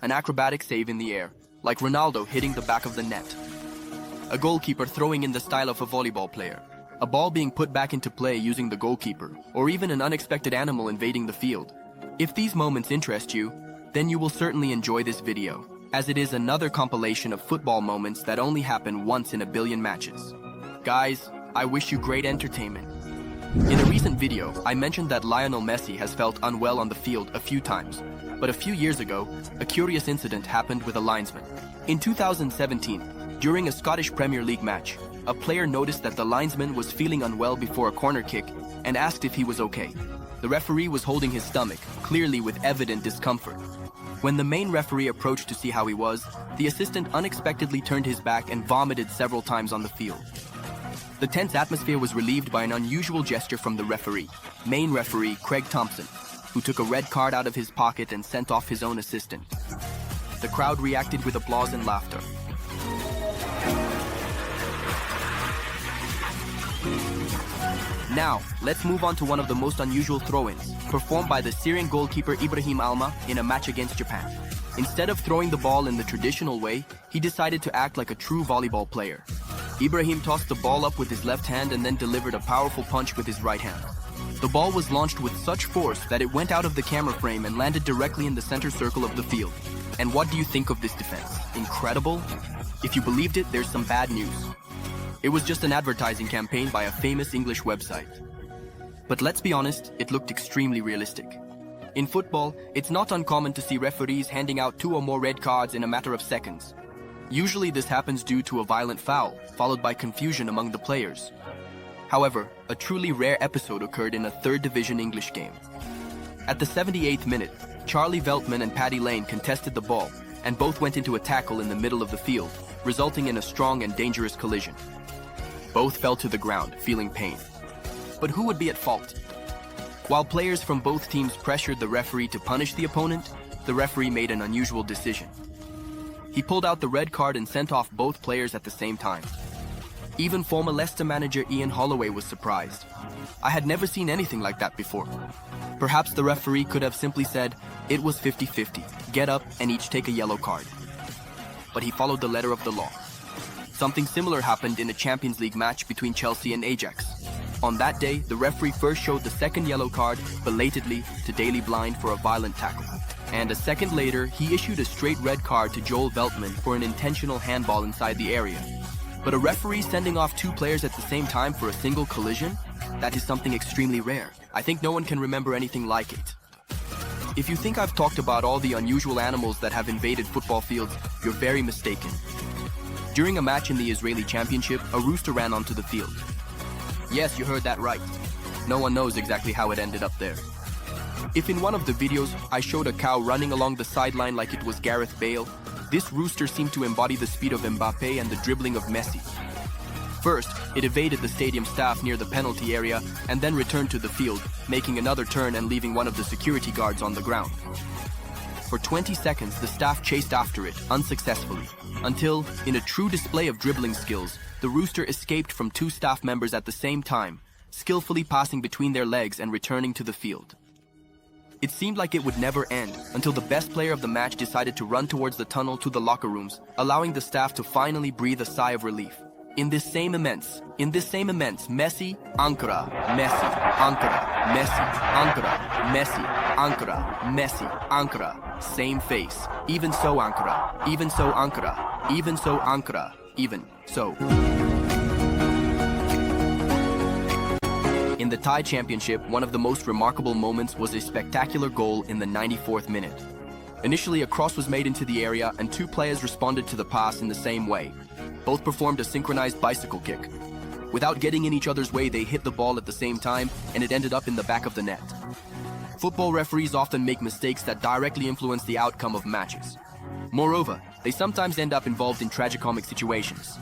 an acrobatic save in the air, like Ronaldo hitting the back of the net. A goalkeeper throwing in the style of a volleyball player. A ball being put back into play using the goalkeeper, or even an unexpected animal invading the field. If these moments interest you, then you will certainly enjoy this video, as it is another compilation of football moments that only happen once in a billion matches. Guys, I wish you great entertainment. In a recent video, I mentioned that Lionel Messi has felt unwell on the field a few times, but a few years ago, a curious incident happened with a linesman. In 2017, during a Scottish Premier League match, a player noticed that the linesman was feeling unwell before a corner kick and asked if he was okay. The referee was holding his stomach, clearly with evident discomfort. When the main referee approached to see how he was, the assistant unexpectedly turned his back and vomited several times on the field. The tense atmosphere was relieved by an unusual gesture from the referee, main referee Craig Thompson, who took a red card out of his pocket and sent off his own assistant. The crowd reacted with applause and laughter. Now, let's move on to one of the most unusual throw-ins, performed by the Syrian goalkeeper Ibrahim Alma in a match against Japan. Instead of throwing the ball in the traditional way, he decided to act like a true volleyball player. Ibrahim tossed the ball up with his left hand and then delivered a powerful punch with his right hand. The ball was launched with such force that it went out of the camera frame and landed directly in the center circle of the field. And what do you think of this defense? Incredible? If you believed it, there's some bad news. It was just an advertising campaign by a famous English website. But let's be honest, it looked extremely realistic. In football, it's not uncommon to see referees handing out 2 or more red cards in a matter of seconds. Usually this happens due to a violent foul, followed by confusion among the players. However, a truly rare episode occurred in a 3rd division English game. At the 78th minute, Charlie Veltman and Paddy Lane contested the ball, and both went into a tackle in the middle of the field, resulting in a strong and dangerous collision. Both fell to the ground, feeling pain. But who would be at fault? While players from both teams pressured the referee to punish the opponent, the referee made an unusual decision. He pulled out the red card and sent off both players at the same time. Even former Leicester manager Ian Holloway was surprised. I had never seen anything like that before. Perhaps the referee could have simply said, "It was 50-50, get up and each take a yellow card." But he followed the letter of the law. Something similar happened in a Champions League match between Chelsea and Ajax. On that day, the referee first showed the second yellow card, belatedly, to Daley Blind for a violent tackle. And a second later, he issued a straight red card to Joel Veltman for an intentional handball inside the area. But a referee sending off 2 players at the same time for a single collision? That is something extremely rare. I think no one can remember anything like it. If you think I've talked about all the unusual animals that have invaded football fields, you're very mistaken. During a match in the Israeli Championship, a rooster ran onto the field. Yes, you heard that right. No one knows exactly how it ended up there. If in one of the videos I showed a cow running along the sideline like it was Gareth Bale, this rooster seemed to embody the speed of Mbappe and the dribbling of Messi. First, it evaded the stadium staff near the penalty area and then returned to the field, making another turn and leaving one of the security guards on the ground. For 20 seconds, the staff chased after it, unsuccessfully, until, in a true display of dribbling skills, the rooster escaped from 2 staff members at the same time, skillfully passing between their legs and returning to the field. It seemed like it would never end, until the best player of the match decided to run towards the tunnel to the locker rooms, allowing the staff to finally breathe a sigh of relief. In this same immense, Messi, Ankara, Messi, Ankara, Messi, Ankara, Messi, Ankara, Messi, Ankara, same face. Even so Ankara, even so Ankara, even so Ankara, even so. In the Thai Championship, one of the most remarkable moments was a spectacular goal in the 94th minute. Initially, a cross was made into the area and 2 players responded to the pass in the same way. Both performed a synchronized bicycle kick. Without getting in each other's way, they hit the ball at the same time, and it ended up in the back of the net. Football referees often make mistakes that directly influence the outcome of matches. Moreover, they sometimes end up involved in tragicomic situations.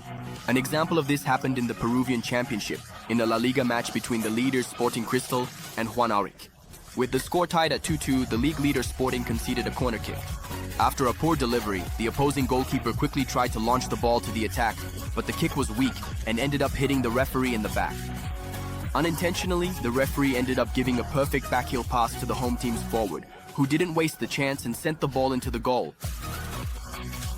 An example of this happened in the Peruvian Championship, in a La Liga match between the leaders Sporting Cristal and Juan Auric. With the score tied at 2-2, the league leader Sporting conceded a corner kick. After a poor delivery, the opposing goalkeeper quickly tried to launch the ball to the attack, but the kick was weak and ended up hitting the referee in the back. Unintentionally, the referee ended up giving a perfect backheel pass to the home team's forward, who didn't waste the chance and sent the ball into the goal.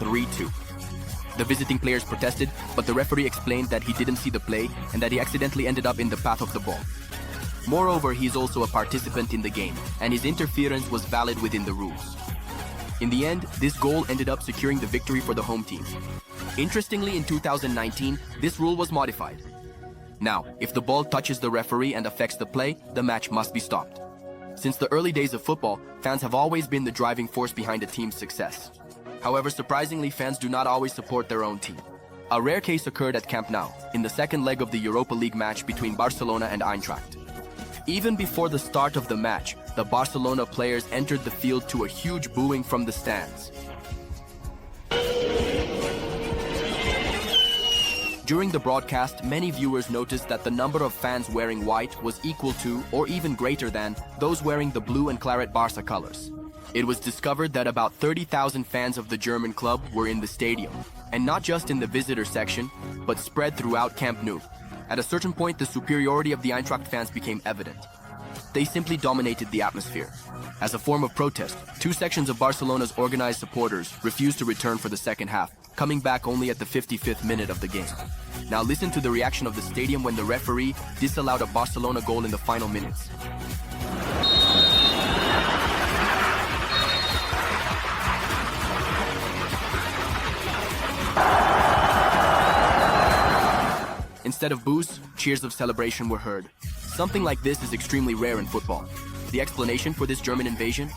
3-2. The visiting players protested, but the referee explained that he didn't see the play and that he accidentally ended up in the path of the ball. Moreover, he is also a participant in the game, and his interference was valid within the rules. In the end, this goal ended up securing the victory for the home team. Interestingly, in 2019, this rule was modified. Now, if the ball touches the referee and affects the play, the match must be stopped. Since the early days of football, fans have always been the driving force behind a team's success. However, surprisingly, fans do not always support their own team. A rare case occurred at Camp Nou, in the second leg of the Europa League match between Barcelona and Eintracht. Even before the start of the match, the Barcelona players entered the field to a huge booing from the stands. During the broadcast, many viewers noticed that the number of fans wearing white was equal to, or even greater than, those wearing the blue and claret Barca colors. It was discovered that about 30,000 fans of the German club were in the stadium, and not just in the visitor section, but spread throughout Camp Nou. At a certain point, the superiority of the Eintracht fans became evident. They simply dominated the atmosphere. As a form of protest, two sections of Barcelona's organized supporters refused to return for the second half, coming back only at the 55th minute of the game. Now listen to the reaction of the stadium when the referee disallowed a Barcelona goal in the final minutes. Instead of boos, cheers of celebration were heard. Something like this is extremely rare in football. The explanation for this German invasion?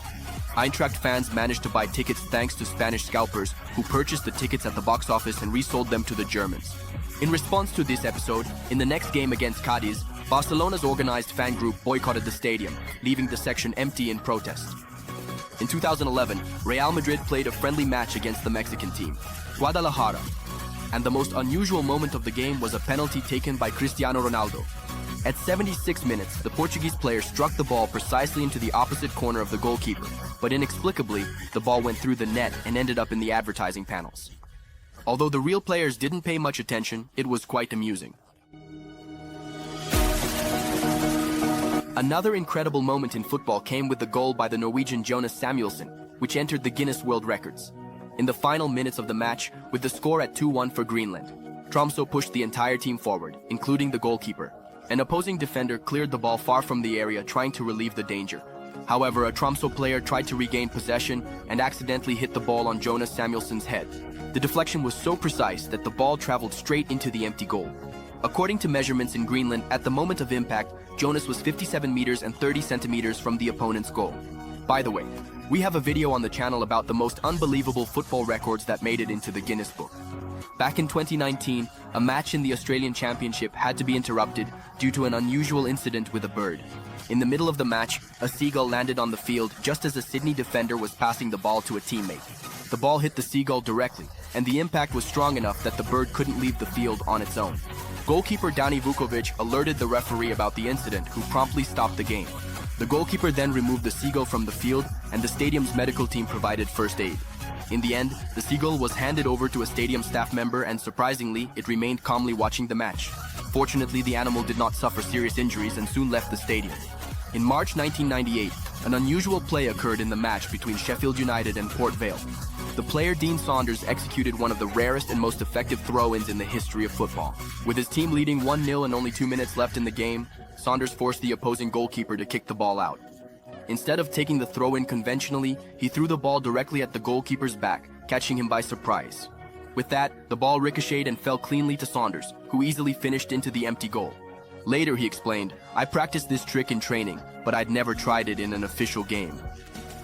Eintracht fans managed to buy tickets thanks to Spanish scalpers who purchased the tickets at the box office and resold them to the Germans. In response to this episode, in the next game against Cadiz, Barcelona's organized fan group boycotted the stadium, leaving the section empty in protest. In 2011, Real Madrid played a friendly match against the Mexican team, Guadalajara. And the most unusual moment of the game was a penalty taken by Cristiano Ronaldo. At 76 minutes, the Portuguese player struck the ball precisely into the opposite corner of the goalkeeper, but inexplicably, the ball went through the net and ended up in the advertising panels. Although the real players didn't pay much attention, it was quite amusing. Another incredible moment in football came with the goal by the Norwegian Jonas Samuelsen, which entered the Guinness World Records. In the final minutes of the match, with the score at 2-1 for Greenland, Tromsø pushed the entire team forward, including the goalkeeper. An opposing defender cleared the ball far from the area, trying to relieve the danger. However, a Tromsø player tried to regain possession and accidentally hit the ball on Jonas Samuelsen's head. The deflection was so precise that the ball traveled straight into the empty goal. According to measurements in Greenland, at the moment of impact, Jonas was 57 meters and 30 centimeters from the opponent's goal. By the way, we have a video on the channel about the most unbelievable football records that made it into the Guinness Book. Back in 2019, a match in the Australian Championship had to be interrupted due to an unusual incident with a bird. In the middle of the match, a seagull landed on the field just as a Sydney defender was passing the ball to a teammate. The ball hit the seagull directly, and the impact was strong enough that the bird couldn't leave the field on its own. Goalkeeper Dani Vukovic alerted the referee about the incident, who promptly stopped the game. The goalkeeper then removed the seagull from the field, and the stadium's medical team provided first aid. In the end, the seagull was handed over to a stadium staff member, and surprisingly, it remained calmly watching the match. Fortunately, the animal did not suffer serious injuries and soon left the stadium. In March 1998, an unusual play occurred in the match between Sheffield United and Port Vale. The player Dean Saunders executed one of the rarest and most effective throw-ins in the history of football. With his team leading 1-0 and only 2 minutes left in the game, Saunders forced the opposing goalkeeper to kick the ball out. Instead of taking the throw-in conventionally, he threw the ball directly at the goalkeeper's back, catching him by surprise. With that, the ball ricocheted and fell cleanly to Saunders, who easily finished into the empty goal. Later, he explained, "I practiced this trick in training, but I'd never tried it in an official game."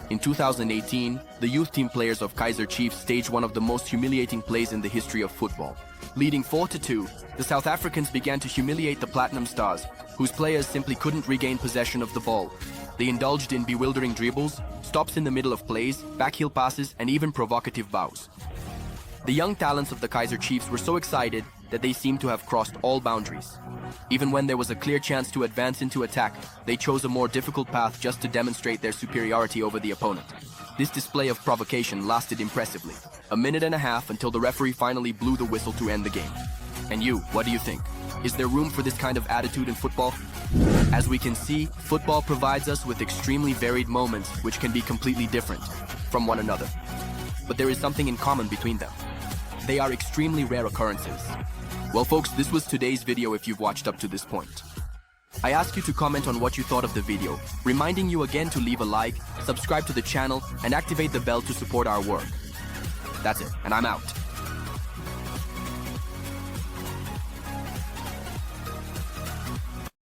In 2018, the youth team players of Kaizer Chiefs staged one of the most humiliating plays in the history of football. Leading 4-2, the South Africans began to humiliate the Platinum Stars, whose players simply couldn't regain possession of the ball. They indulged in bewildering dribbles, stops in the middle of plays, backheel passes, and even provocative bows. The young talents of the Kaizer Chiefs were so excited that they seemed to have crossed all boundaries. Even when there was a clear chance to advance into attack, they chose a more difficult path just to demonstrate their superiority over the opponent. This display of provocation lasted impressively, a minute and a half until the referee finally blew the whistle to end the game. And you, what do you think? Is there room for this kind of attitude in football? As we can see, football provides us with extremely varied moments which can be completely different from one another. but there is something in common between them. They are extremely rare occurrences. Well folks, this was today's video if you've watched up to this point. I ask you to comment on what you thought of the video, reminding you again to leave a like, subscribe to the channel, and activate the bell to support our work. That's it, and I'm out.